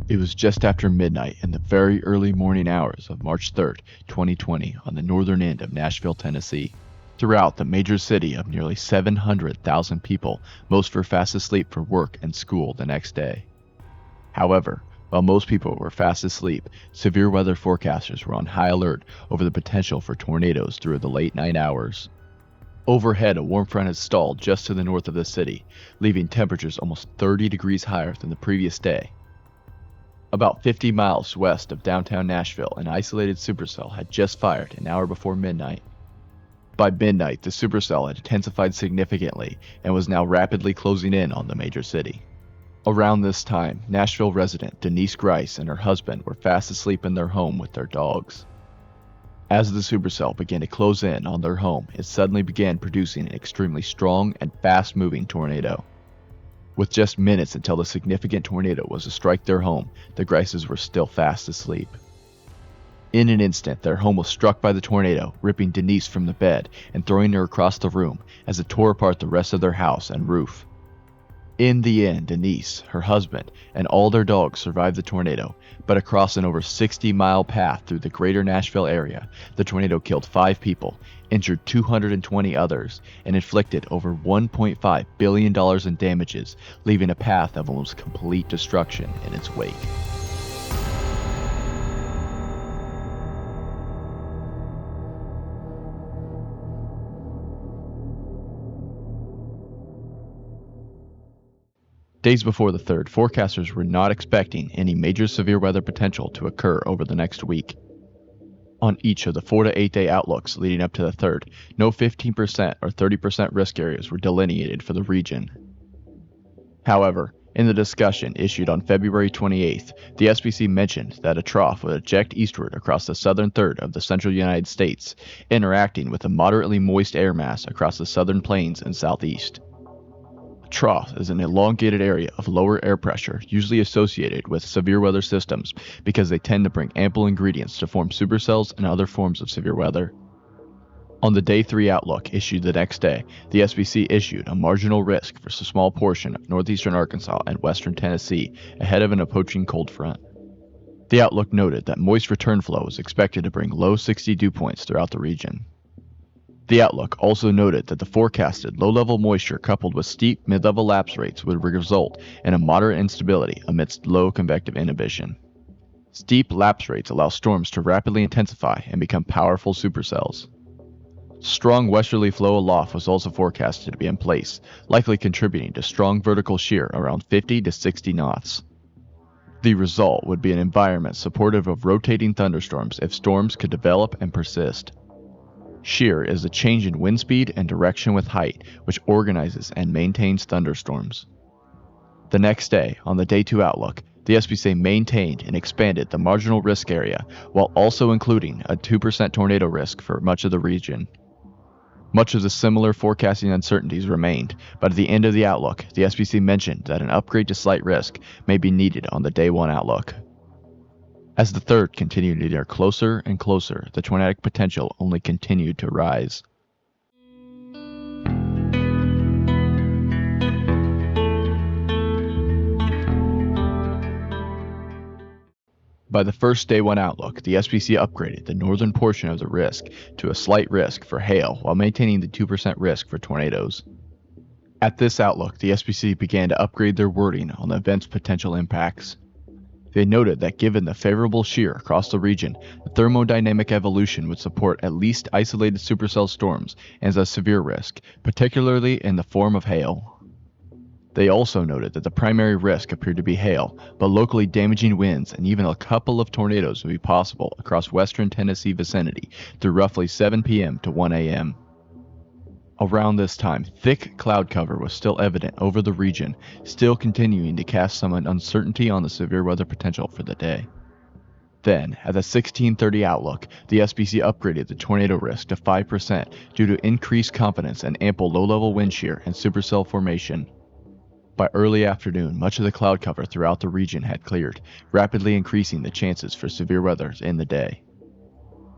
It was just after midnight in the very early morning hours of March 3rd, 2020, on the northern end of Nashville, Tennessee. Throughout the major city of nearly 700,000 people, most were fast asleep for work and school the next day. However, while most people were fast asleep, severe weather forecasters were on high alert over the potential for tornadoes through the late night hours. Overhead, a warm front had stalled just to the north of the city, leaving temperatures almost 30 degrees higher than the previous day. About 50 miles west of downtown Nashville, an isolated supercell had just fired an hour before midnight. By midnight, the supercell had intensified significantly and was now rapidly closing in on the major city. Around this time, Nashville resident Danise Grice and her husband were fast asleep in their home with their dogs. As the supercell began to close in on their home, it suddenly began producing an extremely strong and fast-moving tornado. With just minutes until the significant tornado was to strike their home, the Grices were still fast asleep. In an instant, their home was struck by the tornado, ripping Danise from the bed and throwing her across the room as it tore apart the rest of their house and roof. In the end, Danise, her husband, and all their dogs survived the tornado, but across an over 60-mile path through the greater Nashville area, the tornado killed 5 people, injured 220 others, and inflicted over $1.5 billion in damages, leaving a path of almost complete destruction in its wake. Days before the 3rd, forecasters were not expecting any major severe weather potential to occur over the next week. On each of the 4 to 8 day outlooks leading up to the 3rd, no 15% or 30% risk areas were delineated for the region. However, in the discussion issued on February 28th, the SPC mentioned that a trough would eject eastward across the southern third of the central United States, interacting with a moderately moist air mass across the southern plains and southeast. Trough is an elongated area of lower air pressure usually associated with severe weather systems because they tend to bring ample ingredients to form supercells and other forms of severe weather. On the Day 3 outlook issued the next day, the SPC issued a marginal risk for a small portion of northeastern Arkansas and western Tennessee ahead of an approaching cold front. The outlook noted that moist return flow was expected to bring low 60 dew points throughout the region. The outlook also noted that the forecasted low-level moisture coupled with steep mid-level lapse rates would result in a moderate instability amidst low convective inhibition. Steep lapse rates allow storms to rapidly intensify and become powerful supercells. Strong westerly flow aloft was also forecasted to be in place, likely contributing to strong vertical shear around 50 to 60 knots. The result would be an environment supportive of rotating thunderstorms if storms could develop and persist. Shear is a change in wind speed and direction with height, which organizes and maintains thunderstorms. The next day, on the Day 2 outlook, the SPC maintained and expanded the marginal risk area, while also including a 2% tornado risk for much of the region. Much of the similar forecasting uncertainties remained, but at the end of the outlook, the SPC mentioned that an upgrade to slight risk may be needed on the Day 1 outlook. As the 3rd continued to near closer and closer, the tornadic potential only continued to rise. By the first Day 1 outlook, the SPC upgraded the northern portion of the risk to a slight risk for hail while maintaining the 2% risk for tornadoes. At this outlook, the SPC began to upgrade their wording on the event's potential impacts. They noted that given the favorable shear across the region, the thermodynamic evolution would support at least isolated supercell storms as a severe risk, particularly in the form of hail. They also noted that the primary risk appeared to be hail, but locally damaging winds and even a couple of tornadoes would be possible across western Tennessee vicinity through roughly 7 p.m. to 1 a.m. Around this time, thick cloud cover was still evident over the region, still continuing to cast some uncertainty on the severe weather potential for the day. Then, at the 16:30 outlook, the SPC upgraded the tornado risk to 5% due to increased confidence and ample low-level wind shear and supercell formation. By early afternoon, much of the cloud cover throughout the region had cleared, rapidly increasing the chances for severe weather in the day.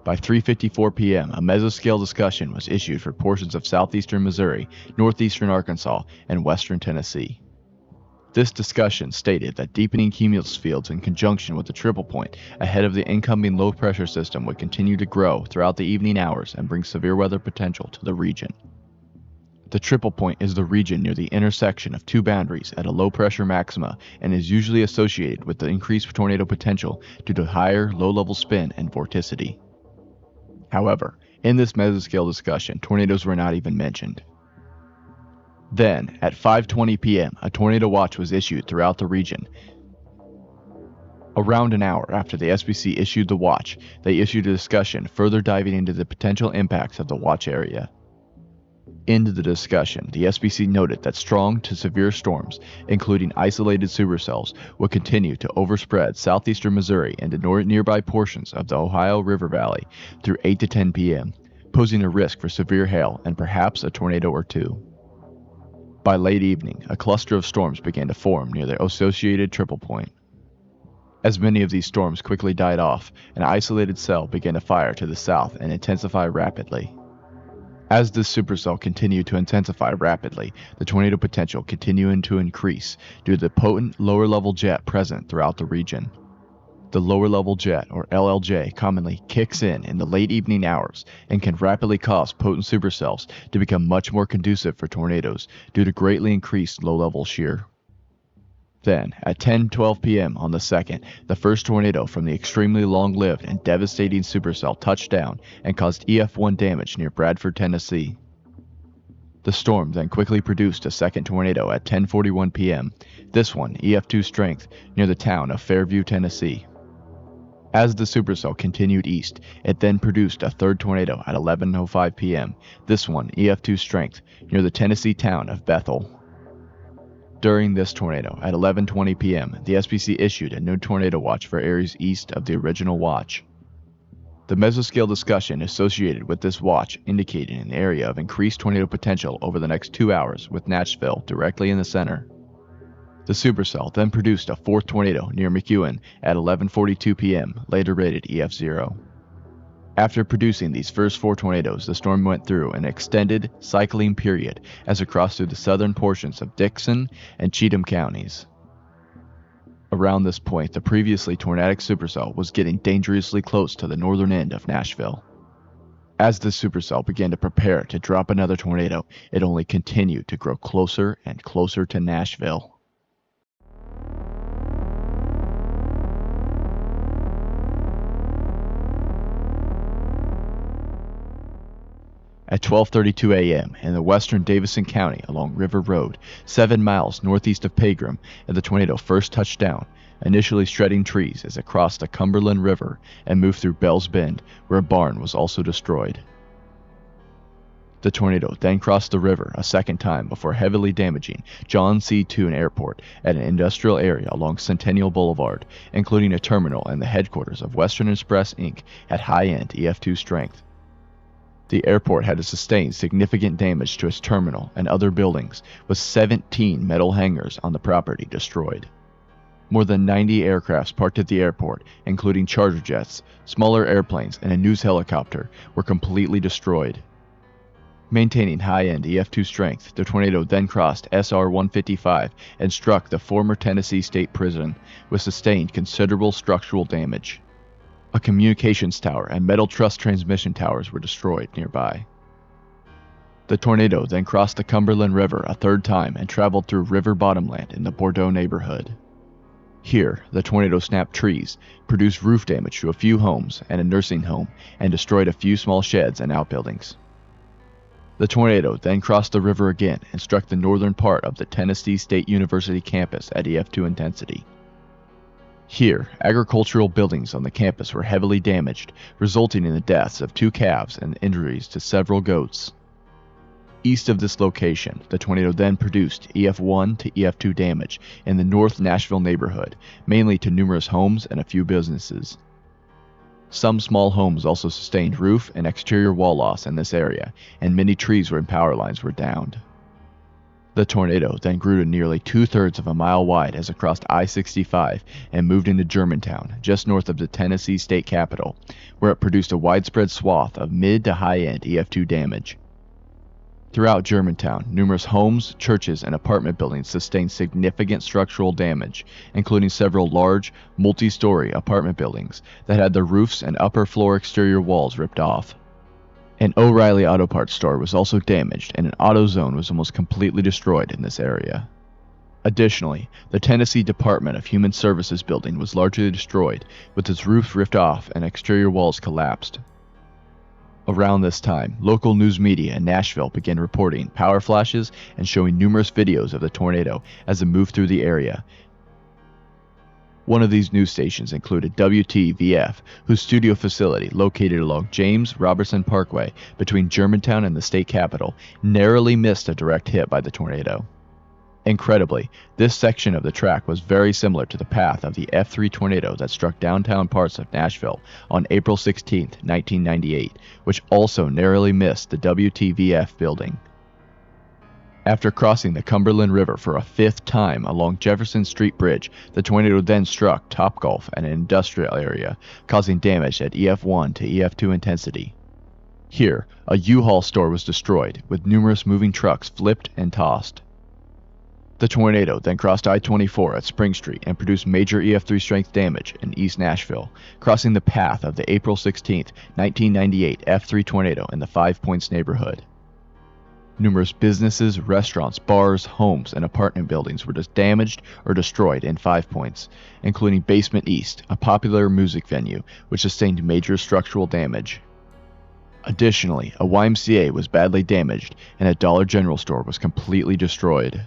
By 3:54 p.m., a mesoscale discussion was issued for portions of southeastern Missouri, northeastern Arkansas, and western Tennessee. This discussion stated that deepening cumulus fields in conjunction with the triple point ahead of the incoming low-pressure system would continue to grow throughout the evening hours and bring severe weather potential to the region. The triple point is the region near the intersection of two boundaries at a low-pressure maxima and is usually associated with the increased tornado potential due to higher low-level spin and vorticity. However, in this mesoscale discussion, tornadoes were not even mentioned. Then, at 5:20 p.m., a tornado watch was issued throughout the region. Around an hour after the SPC issued the watch, they issued a discussion further diving into the potential impacts of the watch area. In the discussion, the SPC noted that strong to severe storms, including isolated supercells, would continue to overspread southeastern Missouri and the nearby portions of the Ohio River Valley through 8 to 10 p.m., posing a risk for severe hail and perhaps a tornado or two. By late evening, a cluster of storms began to form near the associated triple point. As many of these storms quickly died off, an isolated cell began to fire to the south and intensify rapidly. As this supercell continued to intensify rapidly, the tornado potential continued to increase due to the potent lower-level jet present throughout the region. The lower-level jet, or LLJ, commonly kicks in the late evening hours and can rapidly cause potent supercells to become much more conducive for tornadoes due to greatly increased low-level shear. Then, at 10:12 p.m. on the 2nd, the first tornado from the extremely long-lived and devastating supercell touched down and caused EF1 damage near Bradford, Tennessee. The storm then quickly produced a second tornado at 10:41 p.m., this one EF2 strength, near the town of Fairview, Tennessee. As the supercell continued east, it then produced a third tornado at 11:05 p.m., this one EF2 strength, near the Tennessee town of Bethel. During this tornado, at 11:20 p.m., the SPC issued a new tornado watch for areas east of the original watch. The mesoscale discussion associated with this watch indicated an area of increased tornado potential over the next 2 hours, with Nashville directly in the center. The supercell then produced a fourth tornado near McEwen at 11:42 p.m., later rated EF0. After producing these first four tornadoes, the storm went through an extended cycling period as it crossed through the southern portions of Dixon and Cheatham counties. Around this point, the previously tornadic supercell was getting dangerously close to the northern end of Nashville. As the supercell began to prepare to drop another tornado, it only continued to grow closer and closer to Nashville. At 12:32 a.m. in the western Davison County along River Road, 7 miles northeast of Pegram, the tornado first touched down, initially shredding trees as it crossed the Cumberland River and moved through Bell's Bend, where a barn was also destroyed. The tornado then crossed the river a second time before heavily damaging John C. Toone Airport at an industrial area along Centennial Boulevard, including a terminal and the headquarters of Western Express Inc. at high-end EF2 strength. The airport had to sustain significant damage to its terminal and other buildings, with 17 metal hangars on the property destroyed. More than 90 aircrafts parked at the airport, including charter jets, smaller airplanes, and a news helicopter, were completely destroyed. Maintaining high-end EF2 strength, the tornado then crossed SR-155 and struck the former Tennessee State Prison, which sustained considerable structural damage. A communications tower and metal truss transmission towers were destroyed nearby. The tornado then crossed the Cumberland River a third time and traveled through river bottomland in the Bordeaux neighborhood. Here, the tornado snapped trees, produced roof damage to a few homes and a nursing home, and destroyed a few small sheds and outbuildings. The tornado then crossed the river again and struck the northern part of the Tennessee State University campus at EF2 intensity. Here, agricultural buildings on the campus were heavily damaged, resulting in the deaths of 2 calves and injuries to several goats. East of this location, the tornado then produced EF1 to EF2 damage in the North Nashville neighborhood, mainly to numerous homes and a few businesses. Some small homes also sustained roof and exterior wall loss in this area, and many trees and power lines were downed. The tornado then grew to nearly 2/3 of a mile wide as it crossed I-65 and moved into Germantown, just north of the Tennessee state capital, where it produced a widespread swath of mid to high-end EF2 damage. Throughout Germantown, numerous homes, churches, and apartment buildings sustained significant structural damage, including several large, multi-story apartment buildings that had their roofs and upper floor exterior walls ripped off. An O'Reilly Auto Parts store was also damaged, and an AutoZone was almost completely destroyed in this area. Additionally, the Tennessee Department of Human Services building was largely destroyed, with its roof ripped off and exterior walls collapsed. Around this time, local news media in Nashville began reporting power flashes and showing numerous videos of the tornado as it moved through the area. One of these news stations included WTVF, whose studio facility, located along James Robertson Parkway between Germantown and the state capitol, narrowly missed a direct hit by the tornado. Incredibly, this section of the track was very similar to the path of the F3 tornado that struck downtown parts of Nashville on April 16, 1998, which also narrowly missed the WTVF building. After crossing the Cumberland River for a fifth time along Jefferson Street Bridge, the tornado then struck Topgolf and an industrial area, causing damage at EF1 to EF2 intensity. Here, a U-Haul store was destroyed, with numerous moving trucks flipped and tossed. The tornado then crossed I-24 at Spring Street and produced major EF3 strength damage in East Nashville, crossing the path of the April 16, 1998 F3 tornado in the Five Points neighborhood. Numerous businesses, restaurants, bars, homes, and apartment buildings were damaged or destroyed in Five Points, including Basement East, a popular music venue, which sustained major structural damage. Additionally, a YMCA was badly damaged, and a Dollar General store was completely destroyed.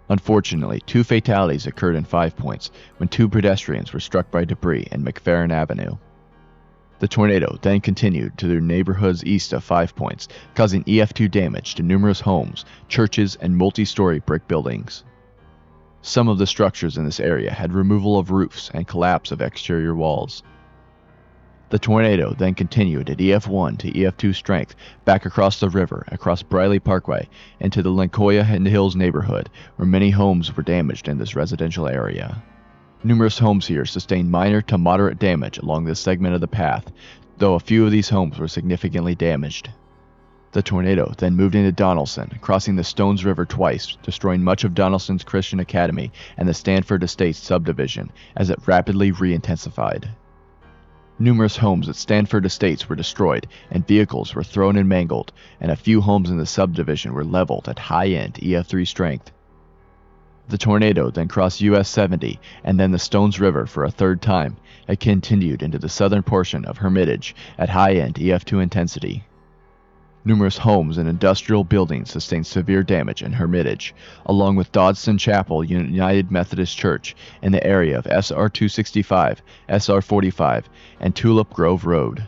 Unfortunately, 2 fatalities occurred in Five Points when 2 pedestrians were struck by debris in McFerrin Avenue. The tornado then continued to the neighborhoods east of Five Points, causing EF2 damage to numerous homes, churches, and multi-story brick buildings. Some of the structures in this area had removal of roofs and collapse of exterior walls. The tornado then continued at EF1 to EF2 strength back across the river, across Briley Parkway, into the Lincoln Hills neighborhood, where many homes were damaged in this residential area. Numerous homes here sustained minor to moderate damage along this segment of the path, though a few of these homes were significantly damaged. The tornado then moved into Donaldson, crossing the Stones River twice, destroying much of Donaldson's Christian Academy and the Stanford Estates subdivision as it rapidly re-intensified. Numerous homes at Stanford Estates were destroyed, and vehicles were thrown and mangled, and a few homes in the subdivision were leveled at high-end EF3 strength. The tornado then crossed US 70 and then the Stones River for a third time. It continued into the southern portion of Hermitage at high-end EF2 intensity. Numerous homes and industrial buildings sustained severe damage in Hermitage, along with Dodson Chapel United Methodist Church in the area of SR 265, SR 45, and Tulip Grove Road.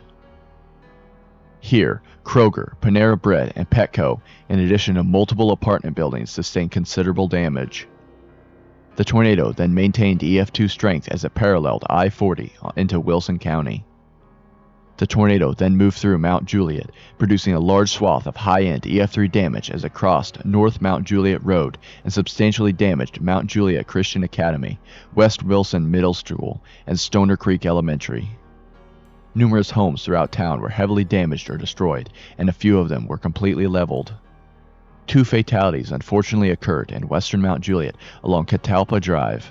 Here, Kroger, Panera Bread, and Petco, in addition to multiple apartment buildings, sustained considerable damage. The tornado then maintained EF2 strength as it paralleled I-40 into Wilson County. The tornado then moved through Mount Juliet, producing a large swath of high-end EF3 damage as it crossed North Mount Juliet Road and substantially damaged Mount Juliet Christian Academy, West Wilson Middle School, and Stoner Creek Elementary. Numerous homes throughout town were heavily damaged or destroyed, and a few of them were completely leveled. 2 fatalities unfortunately occurred in western Mount Juliet along Catalpa Drive.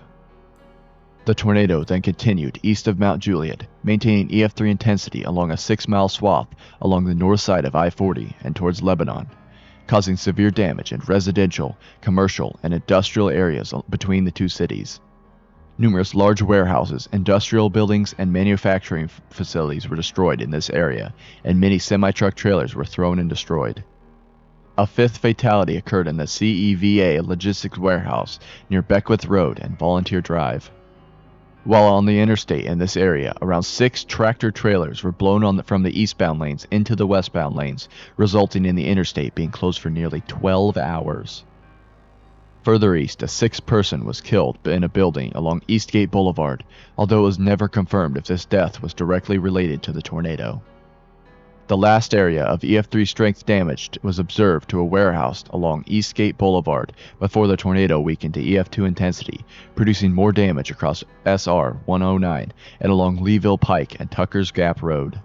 The tornado then continued east of Mount Juliet, maintaining EF3 intensity along a 6-mile swath along the north side of I-40 and towards Lebanon, causing severe damage in residential, commercial, and industrial areas between the two cities. Numerous large warehouses, industrial buildings, and manufacturing facilities were destroyed in this area, and many semi-truck trailers were thrown and destroyed. A 5th fatality occurred in the CEVA Logistics Warehouse near Beckwith Road and Volunteer Drive. While on the interstate in this area, around 6 tractor trailers were blown from the eastbound lanes into the westbound lanes, resulting in the interstate being closed for nearly 12 hours. Further east, a 6th person was killed in a building along Eastgate Boulevard, although it was never confirmed if this death was directly related to the tornado. The last area of EF3 strength damage was observed to a warehouse along Eastgate Boulevard before the tornado weakened to EF2 intensity, producing more damage across SR 109 and along Leeville Pike and Tucker's Gap Road.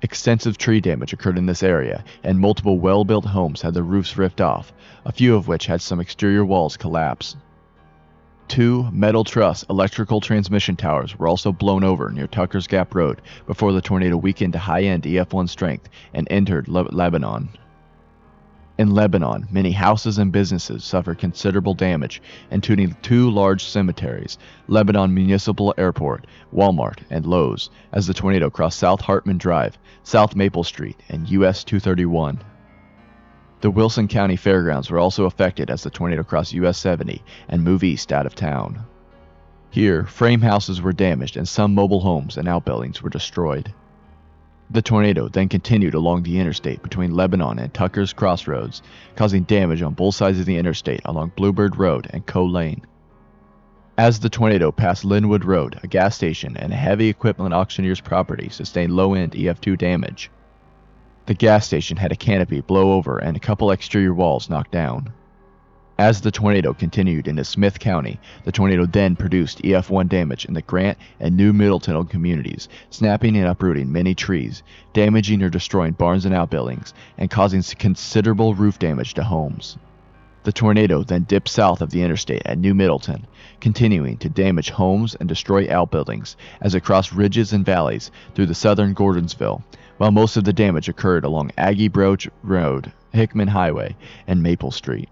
Extensive tree damage occurred in this area, and multiple well-built homes had their roofs ripped off, a few of which had some exterior walls collapse. 2 metal truss electrical transmission towers were also blown over near Tucker's Gap Road before the tornado weakened to high-end EF1 strength and entered Lebanon. In Lebanon, many houses and businesses suffered considerable damage, including 2 large cemeteries, Lebanon Municipal Airport, Walmart, and Lowe's, as the tornado crossed South Hartman Drive, South Maple Street, and US 231. The Wilson County Fairgrounds were also affected as the tornado crossed US 70 and moved east out of town. Here, frame houses were damaged and some mobile homes and outbuildings were destroyed. The tornado then continued along the interstate between Lebanon and Tucker's Crossroads, causing damage on both sides of the interstate along Bluebird Road and Coe Lane. As the tornado passed Linwood Road, a gas station and a heavy equipment auctioneer's property sustained low-end EF2 damage. The gas station had a canopy blow over and a couple exterior walls knocked down. As the tornado continued into Smith County, the tornado then produced EF1 damage in the Grant and New Middleton communities, snapping and uprooting many trees, damaging or destroying barns and outbuildings, and causing considerable roof damage to homes. The tornado then dipped south of the interstate at New Middleton, continuing to damage homes and destroy outbuildings as it crossed ridges and valleys through the southern Gordonsville, while most of the damage occurred along Aggie Broach Road, Hickman Highway, and Maple Street.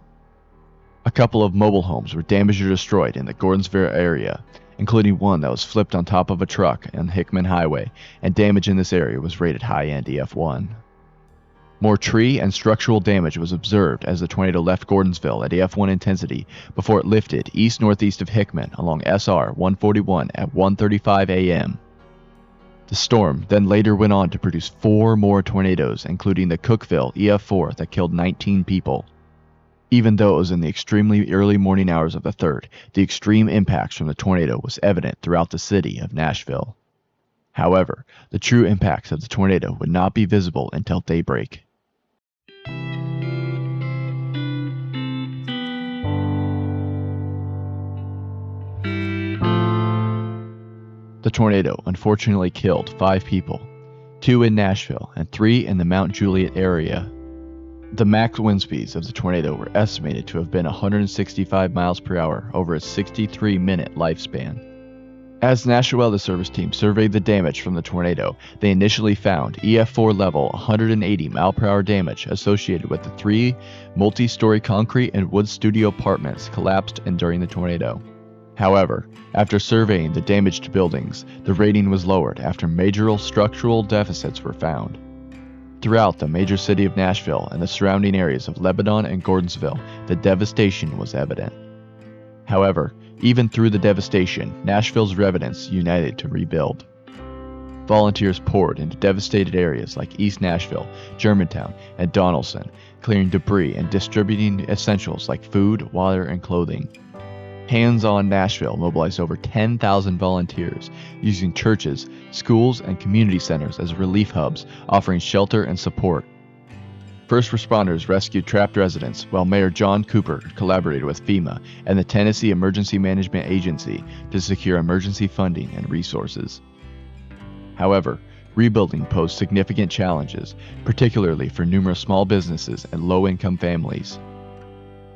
A couple of mobile homes were damaged or destroyed in the Gordonsville area, including one that was flipped on top of a truck on Hickman Highway, and damage in this area was rated high-end EF1. More tree and structural damage was observed as the tornado left Gordonsville at EF1 intensity before it lifted east-northeast of Hickman along SR 141 at 1:35 a.m. The storm then later went on to produce 4 more tornadoes, including the Cookeville EF4 that killed 19 people. Even though it was in the extremely early morning hours of the 3rd, the extreme impacts from the tornado was evident throughout the city of Nashville. However, the true impacts of the tornado would not be visible until daybreak. The tornado unfortunately killed 5 people, 2 in Nashville and 3 in the Mount Juliet area. The max wind speeds of the tornado were estimated to have been 165 miles per hour over its 63-minute lifespan. As National Weather Service team surveyed the damage from the tornado, they initially found EF4 level 180 mile-per-hour damage associated with the 3 multi-story concrete and wood studio apartments collapsed during the tornado. However, after surveying the damaged buildings, the rating was lowered after major structural deficits were found. Throughout the major city of Nashville and the surrounding areas of Lebanon and Gordonsville, the devastation was evident. However, even through the devastation, Nashville's residents united to rebuild. Volunteers poured into devastated areas like East Nashville, Germantown, and Donaldson, clearing debris and distributing essentials like food, water, and clothing. Hands On Nashville mobilized over 10,000 volunteers, using churches, schools, and community centers as relief hubs, offering shelter and support. First responders rescued trapped residents, while Mayor John Cooper collaborated with FEMA and the Tennessee Emergency Management Agency to secure emergency funding and resources. However, rebuilding posed significant challenges, particularly for numerous small businesses and low-income families.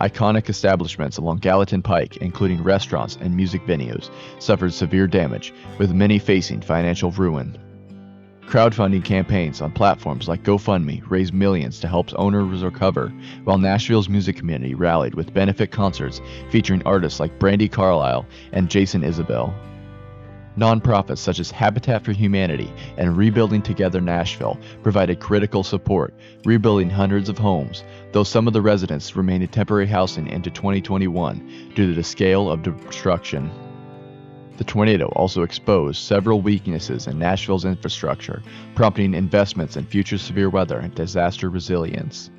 Iconic establishments along Gallatin Pike, including restaurants and music venues, suffered severe damage, with many facing financial ruin. Crowdfunding campaigns on platforms like GoFundMe raised millions to help owners recover, while Nashville's music community rallied with benefit concerts featuring artists like Brandi Carlile and Jason Isbell. Nonprofits such as Habitat for Humanity and Rebuilding Together Nashville provided critical support, rebuilding hundreds of homes, though some of the residents remained in temporary housing into 2021 due to the scale of destruction. The tornado also exposed several weaknesses in Nashville's infrastructure, prompting investments in future severe weather and disaster resilience.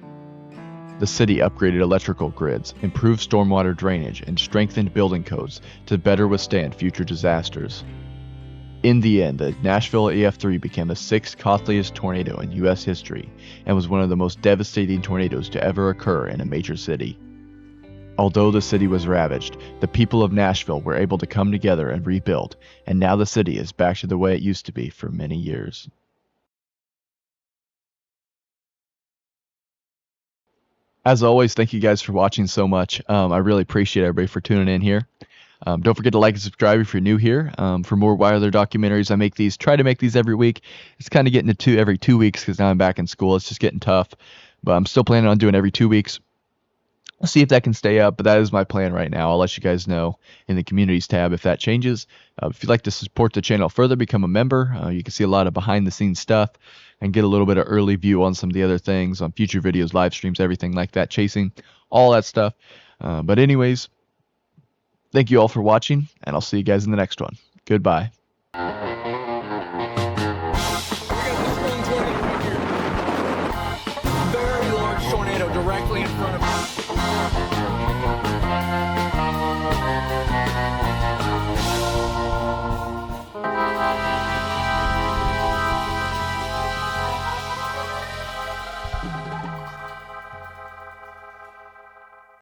The city upgraded electrical grids, improved stormwater drainage, and strengthened building codes to better withstand future disasters. In the end, the Nashville EF3 became the 6th costliest tornado in U.S. history and was one of the most devastating tornadoes to ever occur in a major city. Although the city was ravaged, the people of Nashville were able to come together and rebuild, and now the city is back to the way it used to be for many years. As always, thank you guys for watching so much. I really appreciate everybody for tuning in here. Don't forget to like and subscribe if you're new here. For more Wilder documentaries, I make these. Try to make these every week. It's kind of getting to every 2 weeks because now I'm back in school. It's just getting tough, but I'm still planning on doing every 2 weeks. I'll see if that can stay up, but that is my plan right now. I'll let you guys know in the communities tab if that changes. If you'd like to support the channel further, become a member. You can see a lot of behind the scenes stuff and get a little bit of early view on some of the other things, on future videos, live streams, everything like that, chasing, all that stuff. But anyways, thank you all for watching, and I'll see you guys in the next one. Goodbye.